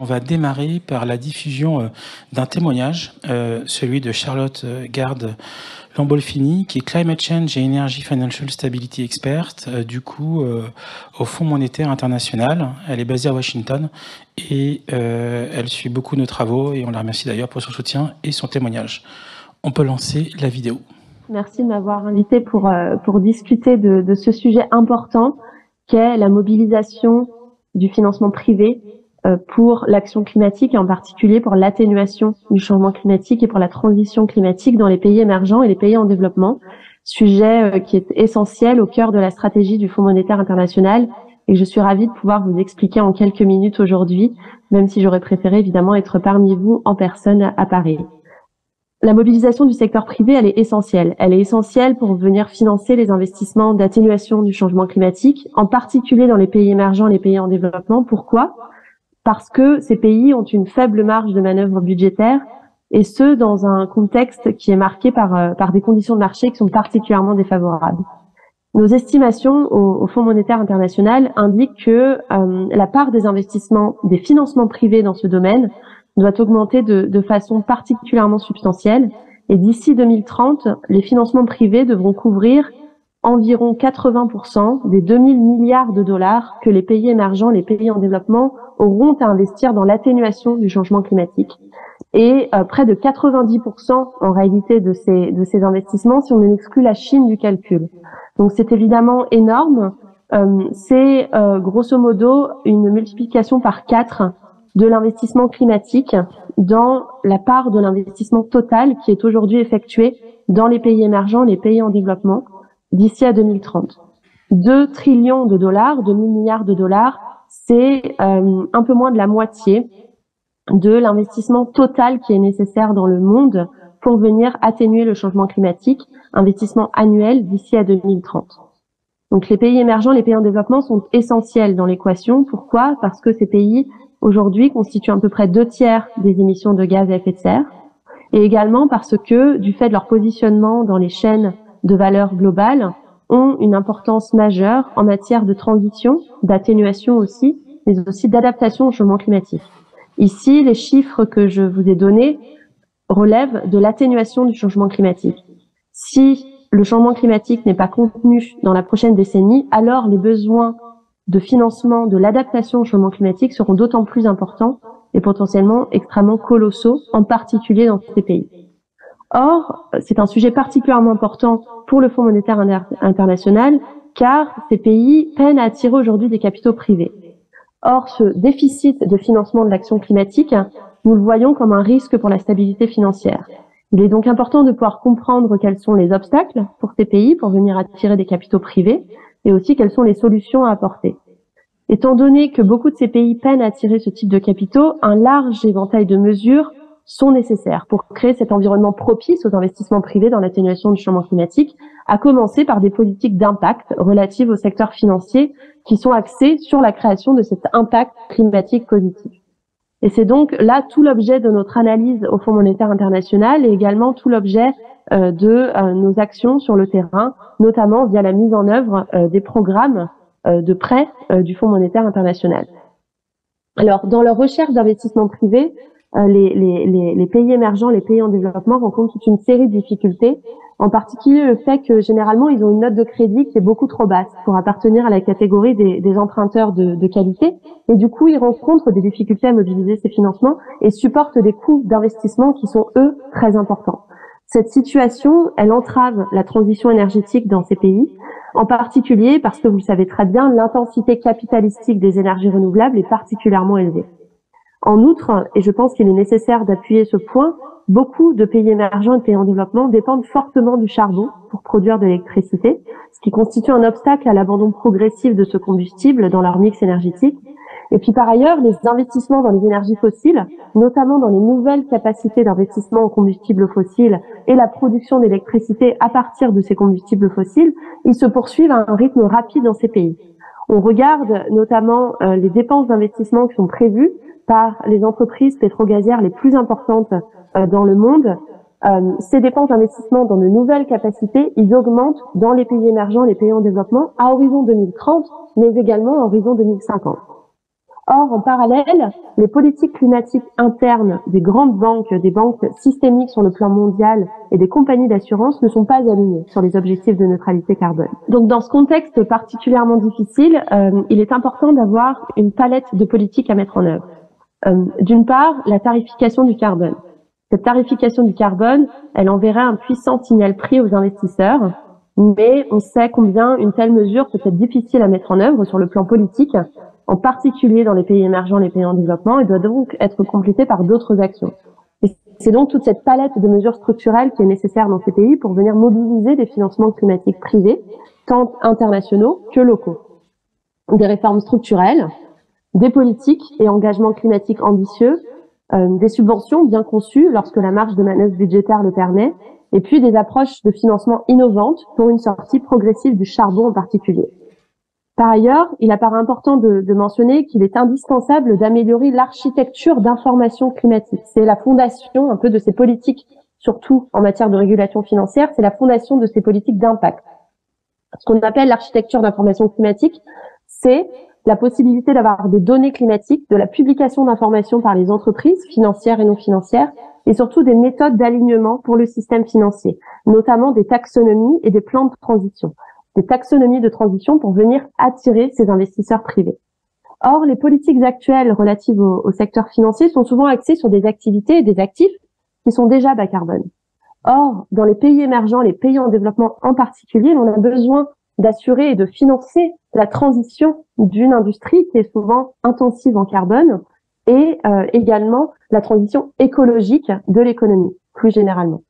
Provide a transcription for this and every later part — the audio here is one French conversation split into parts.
On va démarrer par la diffusion d'un témoignage, celui de Charlotte Garde Lambolfini, qui est Climate Change et Energy Financial Stability Expert, au Fonds monétaire international. Elle est basée à Washington et elle suit beaucoup nos travaux et on la remercie d'ailleurs pour son soutien et son témoignage. On peut lancer la vidéo. Merci de m'avoir invité pour discuter de ce sujet important qu'est la mobilisation du financement privé pour l'action climatique et en particulier pour l'atténuation du changement climatique et pour la transition climatique dans les pays émergents et les pays en développement. Sujet qui est essentiel au cœur de la stratégie du Fonds monétaire international et je suis ravie de pouvoir vous expliquer en quelques minutes aujourd'hui, même si j'aurais préféré évidemment être parmi vous en personne à Paris. La mobilisation du secteur privé, elle est essentielle. Elle est essentielle pour venir financer les investissements d'atténuation du changement climatique, en particulier dans les pays émergents, les pays en développement. Pourquoi ? Parce que ces pays ont une faible marge de manœuvre budgétaire, et ce, dans un contexte qui est marqué par des conditions de marché qui sont particulièrement défavorables. Nos estimations au Fonds monétaire international indiquent que la part des investissements, des financements privés dans ce domaine doit augmenter de façon particulièrement substantielle. Et d'ici 2030, les financements privés devront couvrir environ 80% des 2000 milliards de dollars que les pays émergents, les pays en développement auront à investir dans l'atténuation du changement climatique. Et près de 90% en réalité de ces investissements si on exclut la Chine du calcul. Donc c'est évidemment énorme. C'est grosso modo une multiplication par 4 de l'investissement climatique dans la part de l'investissement total qui est aujourd'hui effectué dans les pays émergents, les pays en développement, d'ici à 2030. 2 trillions de dollars, 2000 milliards de dollars, c'est un peu moins de la moitié de l'investissement total qui est nécessaire dans le monde pour venir atténuer le changement climatique, investissement annuel d'ici à 2030. Donc les pays émergents, les pays en développement sont essentiels dans l'équation. Pourquoi ? Parce que ces pays aujourd'hui constituent à peu près 2/3 des émissions de gaz à effet de serre, et également parce que, du fait de leur positionnement dans les chaînes de valeur globales, ont une importance majeure en matière de transition, d'atténuation aussi, mais aussi d'adaptation au changement climatique. Ici, les chiffres que je vous ai donnés relèvent de l'atténuation du changement climatique. Si le changement climatique n'est pas contenu dans la prochaine décennie, alors les besoins de financement de l'adaptation au changement climatique seront d'autant plus importants et potentiellement extrêmement colossaux, en particulier dans ces pays. Or, c'est un sujet particulièrement important pour le Fonds monétaire international, car ces pays peinent à attirer aujourd'hui des capitaux privés. Or, ce déficit de financement de l'action climatique, nous le voyons comme un risque pour la stabilité financière. Il est donc important de pouvoir comprendre quels sont les obstacles pour ces pays pour venir attirer des capitaux privés et aussi quelles sont les solutions à apporter. Étant donné que beaucoup de ces pays peinent à attirer ce type de capitaux, un large éventail de mesures sont nécessaires pour créer cet environnement propice aux investissements privés dans l'atténuation du changement climatique, à commencer par des politiques d'impact relatives au secteur financier qui sont axées sur la création de cet impact climatique positif. Et c'est donc là tout l'objet de notre analyse au Fonds monétaire international et également tout l'objet de nos actions sur le terrain, notamment via la mise en œuvre des programmes de prêts du Fonds monétaire international. Alors, dans leur recherche d'investissement privé, les pays émergents, les pays en développement rencontrent toute une série de difficultés, en particulier le fait que généralement ils ont une note de crédit qui est beaucoup trop basse pour appartenir à la catégorie des emprunteurs de qualité, et du coup ils rencontrent des difficultés à mobiliser ces financements et supportent des coûts d'investissement qui sont eux très importants. Cette situation, elle entrave la transition énergétique dans ces pays, en particulier parce que vous le savez très bien, l'intensité capitalistique des énergies renouvelables est particulièrement élevée. En outre, et je pense qu'il est nécessaire d'appuyer ce point, beaucoup de pays émergents et de pays en développement dépendent fortement du charbon pour produire de l'électricité, ce qui constitue un obstacle à l'abandon progressif de ce combustible dans leur mix énergétique. Et puis par ailleurs, les investissements dans les énergies fossiles, notamment dans les nouvelles capacités d'investissement en combustibles fossiles et la production d'électricité à partir de ces combustibles fossiles, ils se poursuivent à un rythme rapide dans ces pays. On regarde notamment les dépenses d'investissement qui sont prévues par les entreprises pétrogazières les plus importantes dans le monde. Ces dépenses d'investissement dans de nouvelles capacités, ils augmentent dans les pays émergents, les pays en développement, à horizon 2030, mais également à horizon 2050. Or, en parallèle, les politiques climatiques internes des grandes banques, des banques systémiques sur le plan mondial et des compagnies d'assurance ne sont pas alignées sur les objectifs de neutralité carbone. Donc, dans ce contexte particulièrement difficile, il est important d'avoir une palette de politiques à mettre en œuvre. D'une part, la tarification du carbone. Cette tarification du carbone, elle enverrait un puissant signal prix aux investisseurs, mais on sait combien une telle mesure peut être difficile à mettre en œuvre sur le plan politique, en particulier dans les pays émergents, les pays en développement, et doit donc être complétée par d'autres actions. Et c'est donc toute cette palette de mesures structurelles qui est nécessaire dans ces pays pour venir mobiliser des financements climatiques privés, tant internationaux que locaux. Des réformes structurelles, des politiques et engagements climatiques ambitieux, des subventions bien conçues lorsque la marge de manœuvre budgétaire le permet, et puis des approches de financement innovantes pour une sortie progressive du charbon en particulier. Par ailleurs, il apparaît important de mentionner qu'il est indispensable d'améliorer l'architecture d'information climatique. C'est la fondation un peu de ces politiques, surtout en matière de régulation financière, c'est la fondation de ces politiques d'impact. Ce qu'on appelle l'architecture d'information climatique, c'est la possibilité d'avoir des données climatiques, de la publication d'informations par les entreprises financières et non financières, et surtout des méthodes d'alignement pour le système financier, notamment des taxonomies et des plans de transition. Des taxonomies de transition pour venir attirer ces investisseurs privés. Or, les politiques actuelles relatives au secteur financier sont souvent axées sur des activités et des actifs qui sont déjà bas carbone. Or, dans les pays émergents, les pays en développement en particulier, on a besoin d'assurer et de financer la transition d'une industrie qui est souvent intensive en carbone et également la transition écologique de l'économie, plus généralement.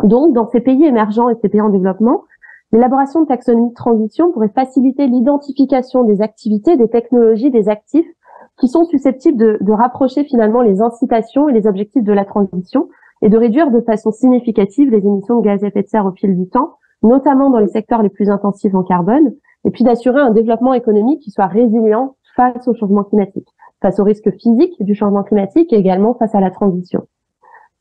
Donc, dans ces pays émergents et ces pays en développement, l'élaboration de taxonomie de transition pourrait faciliter l'identification des activités, des technologies, des actifs qui sont susceptibles de rapprocher finalement les incitations et les objectifs de la transition et de réduire de façon significative les émissions de gaz à effet de serre au fil du temps, notamment dans les secteurs les plus intensifs en carbone, et puis d'assurer un développement économique qui soit résilient face au changement climatique, face aux risques physiques du changement climatique et également face à la transition.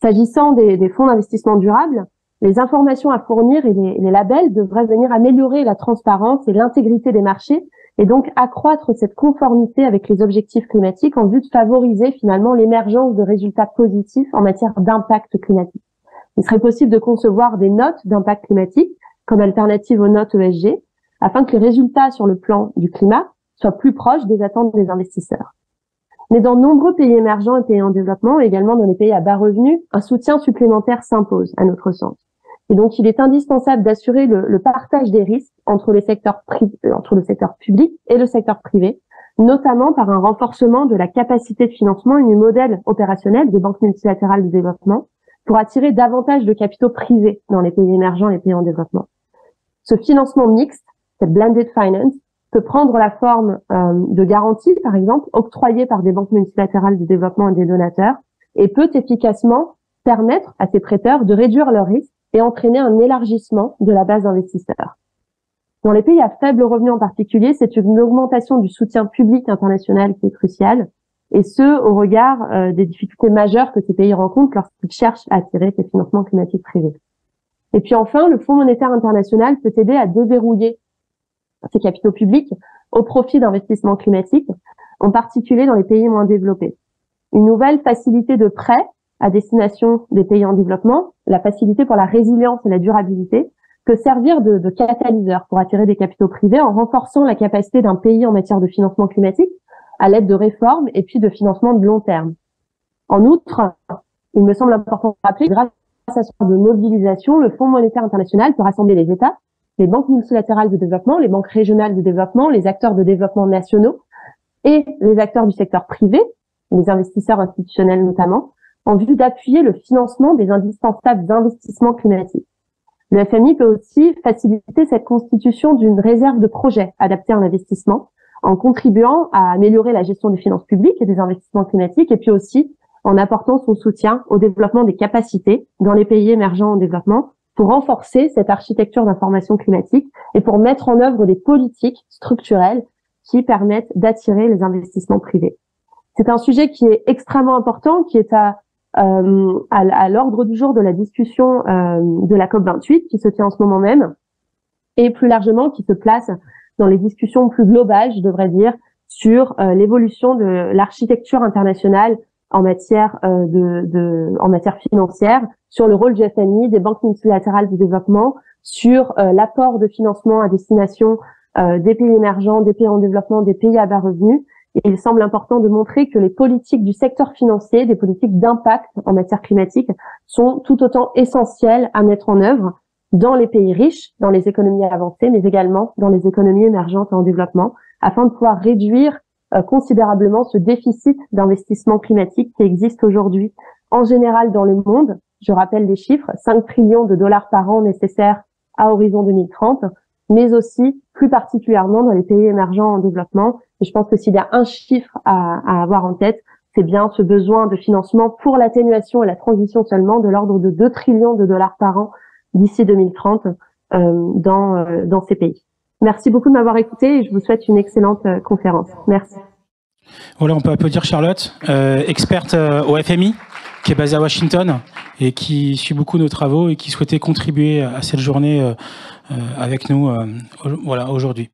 S'agissant des fonds d'investissement durable, les informations à fournir et les labels devraient venir améliorer la transparence et l'intégrité des marchés et donc accroître cette conformité avec les objectifs climatiques en vue de favoriser finalement l'émergence de résultats positifs en matière d'impact climatique. Il serait possible de concevoir des notes d'impact climatique comme alternative aux notes ESG afin que les résultats sur le plan du climat soient plus proches des attentes des investisseurs. Mais dans de nombreux pays émergents et pays en développement, et également dans les pays à bas revenus, un soutien supplémentaire s'impose, à notre sens. Et donc, il est indispensable d'assurer le partage des risques entre le secteur public et le secteur privé, notamment par un renforcement de la capacité de financement et du modèle opérationnel des banques multilatérales de développement pour attirer davantage de capitaux privés dans les pays émergents et les pays en développement. Ce financement mixte, cette blended finance, peut prendre la forme de garanties, par exemple, octroyées par des banques multilatérales de développement et des donateurs, et peut efficacement permettre à ces prêteurs de réduire leurs risques et entraîner un élargissement de la base d'investisseurs. Dans les pays à faible revenu en particulier, c'est une augmentation du soutien public international qui est cruciale, et ce, au regard des difficultés majeures que ces pays rencontrent lorsqu'ils cherchent à attirer ces financements climatiques privés. Et puis enfin, le Fonds monétaire international peut aider à déverrouiller ces capitaux publics au profit d'investissements climatiques, en particulier dans les pays moins développés. Une nouvelle facilité de prêt à destination des pays en développement, la facilité pour la résilience et la durabilité, peut servir de catalyseur pour attirer des capitaux privés en renforçant la capacité d'un pays en matière de financement climatique à l'aide de réformes et puis de financement de long terme. En outre, il me semble important de rappeler que grâce à ce genre de mobilisation, le Fonds monétaire international peut rassembler les États, les banques multilatérales de développement, les banques régionales de développement, les acteurs de développement nationaux et les acteurs du secteur privé, les investisseurs institutionnels notamment, en vue d'appuyer le financement des indispensables investissements climatiques. Le FMI peut aussi faciliter cette constitution d'une réserve de projets adaptée à l'investissement en contribuant à améliorer la gestion des finances publiques et des investissements climatiques et puis aussi en apportant son soutien au développement des capacités dans les pays émergents en développement pour renforcer cette architecture d'information climatique et pour mettre en œuvre des politiques structurelles qui permettent d'attirer les investissements privés. C'est un sujet qui est extrêmement important, qui est à l'ordre du jour de la discussion de la COP28 qui se tient en ce moment même et plus largement qui se place dans les discussions plus globales, je devrais dire, sur l'évolution de l'architecture internationale en matière en matière financière, sur le rôle du FMI, des banques multilatérales de développement, sur l'apport de financement à destination des pays émergents, des pays en développement, des pays à bas revenus. Et il semble important de montrer que les politiques du secteur financier, des politiques d'impact en matière climatique, sont tout autant essentielles à mettre en œuvre dans les pays riches, dans les économies avancées, mais également dans les économies émergentes en développement, afin de pouvoir réduire considérablement ce déficit d'investissement climatique qui existe aujourd'hui en général dans le monde. Je rappelle les chiffres, 5 trillions de dollars par an nécessaires à horizon 2030, mais aussi plus particulièrement dans les pays émergents en développement. Et je pense que s'il y a un chiffre à avoir en tête, c'est bien ce besoin de financement pour l'atténuation et la transition seulement de l'ordre de 2 trillions de dollars par an d'ici 2030 dans ces pays. Merci beaucoup de m'avoir écouté et je vous souhaite une excellente conférence. Merci. Voilà, on peut applaudir Charlotte, experte au FMI, qui est basée à Washington et qui suit beaucoup nos travaux et qui souhaitait contribuer à cette journée avec nous voilà, aujourd'hui.